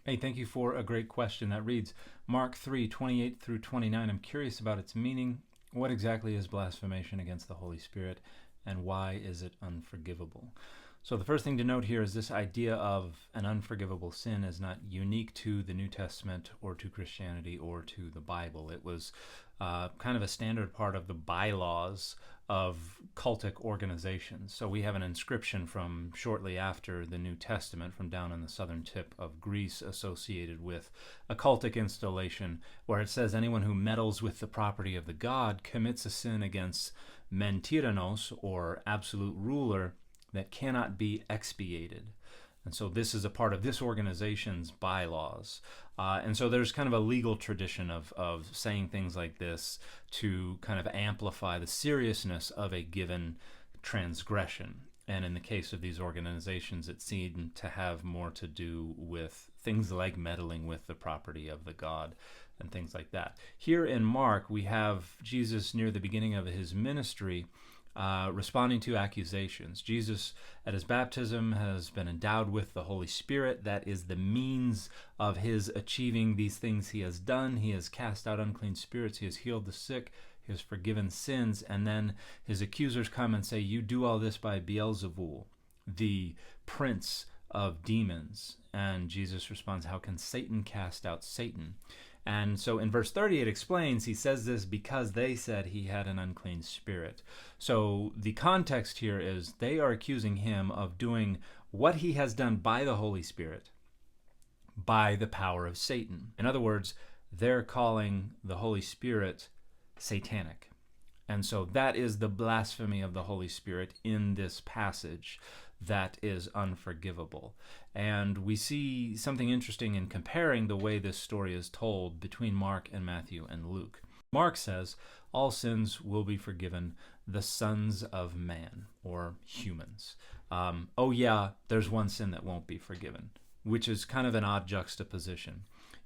Hey, thank you for a great question that reads, Mark 3:28 through 29. I'm curious about its meaning. What exactly is blasphemation against the Holy Spirit, and why is it unforgivable? So the first thing to note here is this idea of an unforgivable sin is not unique to the New Testament or to Christianity or to the Bible. It was kind of a standard part of the bylaws of cultic organizations. So we have an inscription from shortly after the New Testament from down in the southern tip of Greece associated with a cultic installation where it says anyone who meddles with the property of the god commits a sin against men tyrannos, or absolute ruler, that cannot be expiated. And so this is a part of this organization's bylaws. And so there's kind of a legal tradition of saying things like this to kind of amplify the seriousness of a given transgression. And in the case of these organizations, it seemed to have more to do with things like meddling with the property of the god and things like that. Here in Mark, we have Jesus near the beginning of his ministry responding to accusations. Jesus, at his baptism, has been endowed with the Holy Spirit. That is the means of his achieving these things he has done. He has cast out unclean spirits. He has healed the sick. He has forgiven sins. And then his accusers come and say, you do all this by Beelzebul, the prince of demons. And Jesus responds, how can Satan cast out Satan? And so in verse 30 it explains, he says this because they said he had an unclean spirit. So the context here is they are accusing him of doing what he has done by the Holy Spirit, by the power of Satan. In other words, they're calling the Holy Spirit satanic. And so that is the blasphemy of the Holy Spirit in this passage that is unforgivable. And we see something interesting in comparing the way this story is told between Mark and Matthew and Luke. Mark says, all sins will be forgiven the sons of man, or humans. Oh yeah, there's one sin that won't be forgiven, which is kind of an odd juxtaposition.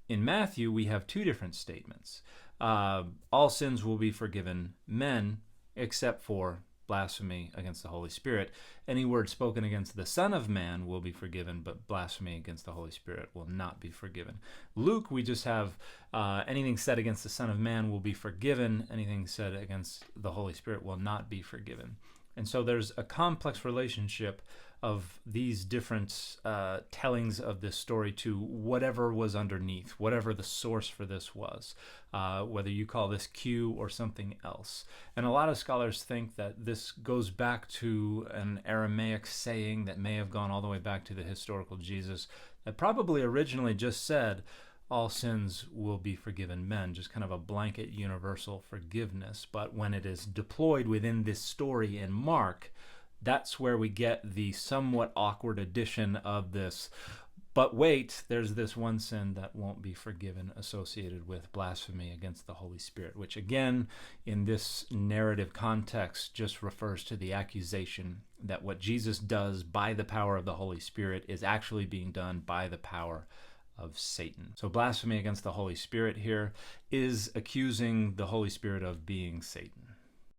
In Matthew, we have two different statements. All sins will be forgiven men, except for blasphemy against the Holy Spirit. Any word spoken against the Son of Man will be forgiven, but blasphemy against the Holy Spirit will not be forgiven. Luke, we just have anything said against the Son of Man will be forgiven. Anything said against the Holy Spirit will not be forgiven. And so there's a complex relationship of these different tellings of this story to whatever was underneath, whatever the source for this was, whether you call this Q or something else. And a lot of scholars think that this goes back to an Aramaic saying that may have gone all the way back to the historical Jesus that probably originally just said, all sins will be forgiven men, just kind of a blanket universal forgiveness. But when it is deployed within this story in Mark, that's where we get the somewhat awkward addition of this, but wait, there's this one sin that won't be forgiven associated with blasphemy against the Holy Spirit, which again, in this narrative context, just refers to the accusation that what Jesus does by the power of the Holy Spirit is actually being done by the power of Satan. So blasphemy against the Holy Spirit here is accusing the Holy Spirit of being Satan.